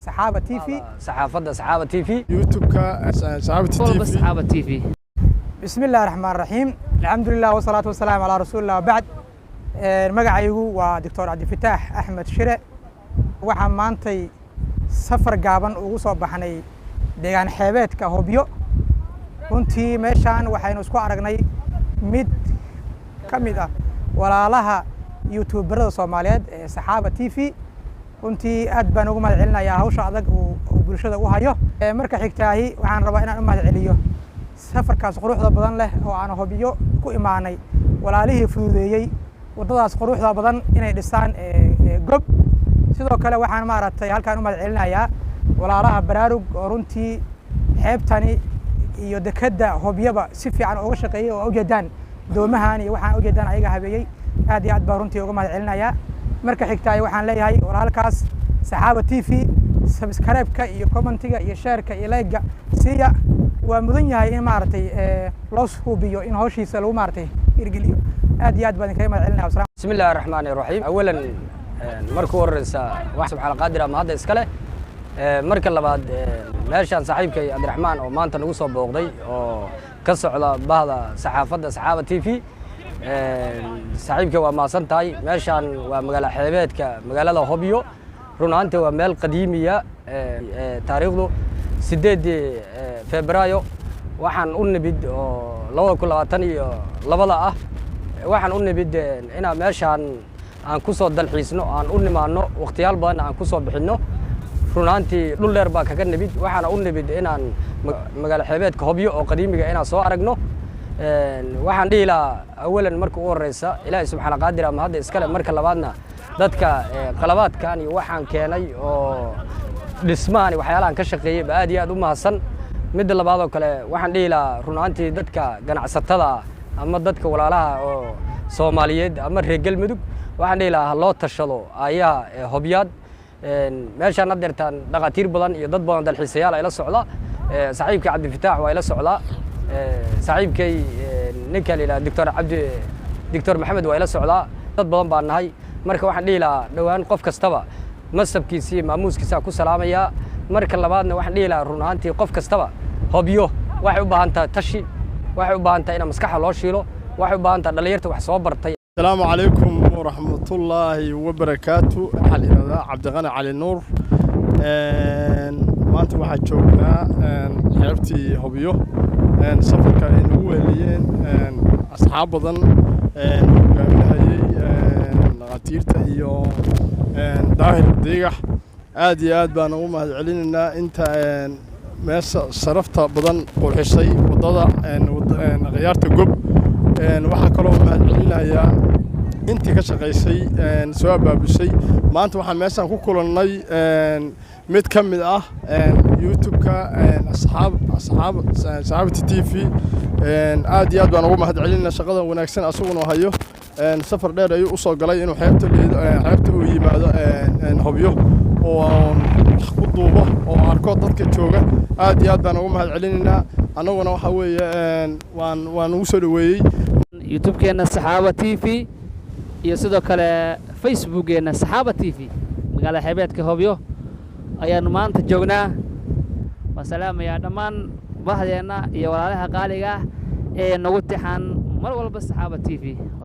سحابة تي في سحابة تي في يوتيوب سحابة تي في سحابة تي في. بسم الله الرحمن الرحيم. الحمد لله والصلاة والسلام على رسول الله. بعد magacaygu waa Dr. Cabdifataax Axmed Shire. waxaan maantay safar gaaban ugu soo baxnay deegaan xeebeedka Hobyo. runtii meeshaan waxaynu isku aragnay mid ka mid ah walaalaha youtuberada Soomaaliyeed ee Saxaaba TV. runtii aad baan ugu mahad celinayaa hawsha adag oo bulshada u hayo. marka xigtaahi waxaan rabaa inaan u mahad celiyo safarkaas quruxda badan leh oo aan Hobyo ku imaanay walaalihii fududeeyay wadadaas quruxda badan inay dhisaan gob. sidoo kale waxaan maaragtay halkaan u mahad celinayaa walaalaha baraarug oo runtii xeebtani iyo dekada Hobyoba si fiican uga shaqeeyay oo ujeedaan doomahan iyo waxaan ujeedaan ayaga habeeyay aad iyo aad baan runtii uga mahad celinayaa. marka xigtaahi waxaan leeyahay walaalkaas Saxaaba TV subscribe-ka iyo comment-ga iyo share-ka iyo like-ga siiya. waa mudan yahay in maaragtay loo hubiyo in hawshiisa lagu maaragtay hirgeliyo. aad iyo aad baan idinkaga mahad celinayaa. بسم الله الرحمن الرحيم. اولا marka horeysa wax subxaana qaadir ama hadda iskale marka labaad meeshan saaxiibkay Cabdiraxmaan oo maanta nagu soo booqday oo ka socda bahda saxaafadda Saxaaba TV. saaxiibkay waa maasan tahay meeshan waa magaalo xeebeedka magaalada Hobyo. run ahaantii waa meel qadiimiya taariikhdu 8 Febraayo waxaan u nimid oo 2022 ah waxaan u nimid inaan meeshan aan ku soo dalxiisno aan u nimaano waqtiyaal badan aan ku soo bixino. run ahaantii dhul dheer baa kaga nimid waxaan u nimid inaan magaalo xeebeedka Hobyo oo qadiimiga inaan soo aragno. waxaan dhihi lahaa awalan marka ugu horeysa ilaahay subxaana qaadir ama hadda iskale marka labaadna dadka qalabaadkan iyo waxaan keenay oo dhismahan waxyaalahan ka shaqeeyay aad iyo aad u mahadsan. midda labaad oo kale waxaan dhihi lahaa run ahaantii dadka ganacsatada ama dadka walaalaha oo Soomaaliyeed ama reer Galmudug waxaan dhihi lahaa loo tashado ayaa Hobyaad. meeshaan adeertaan dhaqaatiir badan iyo dad badan dalxiisayaal ay la socda. saaxiibkay Cabdifataax waa ila socda. saaxiibkay ninka la yiraahdo Dr. Maxamed waa ila socda. dad badan baan nahay marka waxaan dhihi lahaa dhawaan qof kastaba masabkiisa iyo maamuuskiisa ku salaamaya. marka labaadna waxaan dhihi lahaa run ahaantii qof kastaba Hobyo waxay u baahan tahay tashi waxay u baahan tahay in maskaxda loo shiilo waxay u baahan tahay dhalinyarta wax soo bartay. السلام عليكم ورحمة الله وبركاته. حالي هذا عبد الغني علي نور. ما أنت واحد شوفنا حيرتي هوبيو. سفر كان هو اللي أصحاب ظن قامنا هاي غتير تهيو ظاهر ديح عادي عاد بنقوم علينا أنت ما صرفت بدن قرحي وضع غيرت جب. waxaa kaloo mahad celinayaa intii ka shaqaysay soo abaabushay. maanta waxaan meeshan ku kulannay mid ka mid ah youtube-ka Saxaaba TV. aad iyo aad baan ugu mahad celinaa shaqada wanaagsan asaguna hayo. safar dheer ayuu u soo galay inuu xeebta u yimaado Hobyo oo ku duubo oo arko dadka jooga. aad iyo aad baan ugu mahad celinaynaa. annaguna waxa weeye waan ugu soo dhaweeyay youtube-keena Saxaaba TV iyo sidoo kale Facebook-keena Saxaaba TV magaalada xeebeedka Hobyo ayaanu maanta joognaa. waan salaamayaa dhammaan bahdeena iyo walaalaha qaaliga ee nagu tixan mar walba Saxaaba TV.